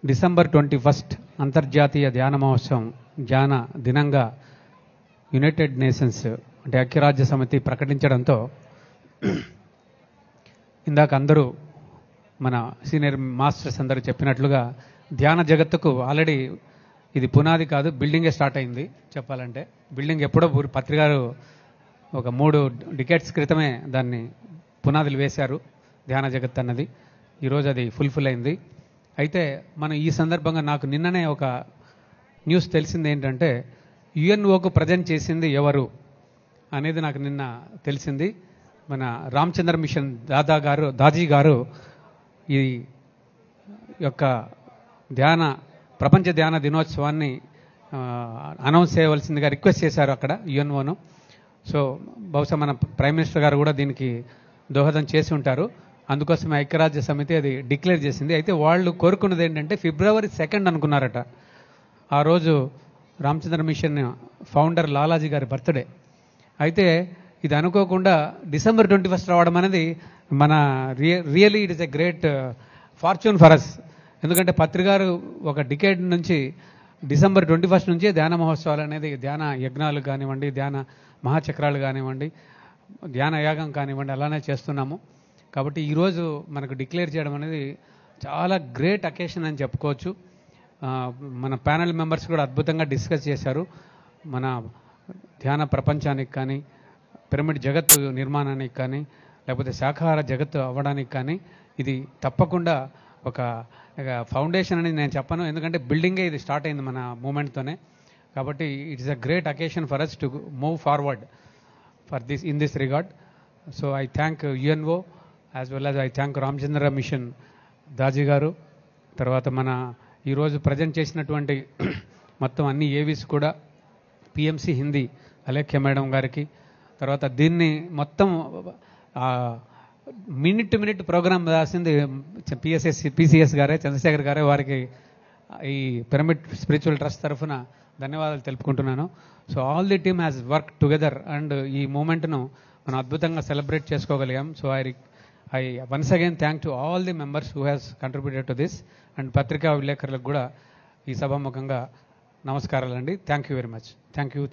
December 21 అంతర్జాతీయ ధ్యాన మహోత్సవం ధ్యాన దినంగా యునైటెడ్ నేషన్స్ అంటే ఐక్యరాజ్య సమితి ప్రకటించడంతో ఇందాక అందరూ మన సీనియర్ మాస్టర్స్ అందరూ చెప్పినట్లుగా ధ్యాన జగత్తుకు ఆల్రెడీ ఇది పునాది కాదు, బిల్డింగే స్టార్ట్ అయింది. చెప్పాలంటే బిల్డింగ్ ఎప్పుడో పత్రికారు ఒక 3 డికేట్స్ క్రితమే దాన్ని పునాదులు వేశారు ధ్యాన జగత్ అన్నది. ఈరోజు అది ఫుల్ఫిల్ అయింది. అయితే మనం ఈ సందర్భంగా నాకు నిన్ననే ఒక న్యూస్ తెలిసింది. ఏంటంటే యుఎన్ఓకు ప్రజెంట్ చేసింది ఎవరు అనేది నాకు నిన్న తెలిసింది. మన రామచంద్ర మిషన్ దాజీ గారు ఈ యొక్క ప్రపంచ ధ్యాన దినోత్సవాన్ని అనౌన్స్ చేయవలసిందిగా రిక్వెస్ట్ చేశారు అక్కడ యుఎన్ఓను. సో బహుశా మన ప్రైమ్ మినిస్టర్ గారు కూడా దీనికి దోహదం చేసి ఉంటారు. అందుకోసమే ఐక్యరాజ్య సమితి అది డిక్లేర్ చేసింది. అయితే వాళ్ళు కోరుకున్నది ఏంటంటే February 2 అనుకున్నారట. ఆ రోజు రామచంద్ర మిషన్ ఫౌండర్ లాలాజీ గారి బర్త్డే. అయితే ఇది అనుకోకుండా December 21 రావడం అనేది మన really it is a great fortune for us. ఎందుకంటే పత్రికారు ఒక డికేడ్ నుంచి December 21 నుంచే ధ్యాన మహోత్సవాలు అనేది ధ్యాన యజ్ఞాలు కానివ్వండి, ధ్యాన మహాచక్రాలు కానివ్వండి, ధ్యాన యాగం కానివ్వండి అలానే చేస్తున్నాము. కాబట్టి ఈరోజు మనకు డిక్లేర్ చేయడం అనేది చాలా గ్రేట్ అకేషన్ అని చెప్పుకోవచ్చు. మన ప్యానెల్ మెంబర్స్ కూడా అద్భుతంగా డిస్కస్ చేశారు. మన ధ్యాన ప్రపంచానికి కానీ, పిరమిడ్ జగత్తు నిర్మాణానికి కానీ, లేకపోతే శాఖాహార జగత్తు అవ్వడానికి కానీ ఇది తప్పకుండా ఒక ఫౌండేషన్ అని నేను చెప్పను. ఎందుకంటే బిల్డింగే ఇది స్టార్ట్ అయింది మన మూమెంట్తోనే. కాబట్టి it is a great occasion for us to move forward for this in this regard. So I thank UNO as well as I thank Ramachandra Mission Daaji గారు. తర్వాత మన ఈరోజు ప్రజెంట్ చేసినటువంటి మొత్తం అన్ని ఏవీస్ కూడా పిఎంసి హిందీ అలేఖ్య మేడం గారికి, తర్వాత దీన్ని మొత్తం మినిట్ టు మినిట్ ప్రోగ్రామ్ రాసింది పిసిఎస్ గారే, చంద్రశేఖర్ గారే. వారికి ఈ పిరమిడ్ స్పిరిచువల్ ట్రస్ట్ తరఫున ధన్యవాదాలు తెలుపుకుంటున్నాను. So all the team has work together and ఈ మూమెంట్ను మనం అద్భుతంగా సెలబ్రేట్ చేసుకోగలిగాం. So I once again thank to all the members who has contributed to this. And పత్రికా విలేకరులకు కూడా ఈ సభాముఖంగా నమస్కారాలండి. Thank you very much. Thank you.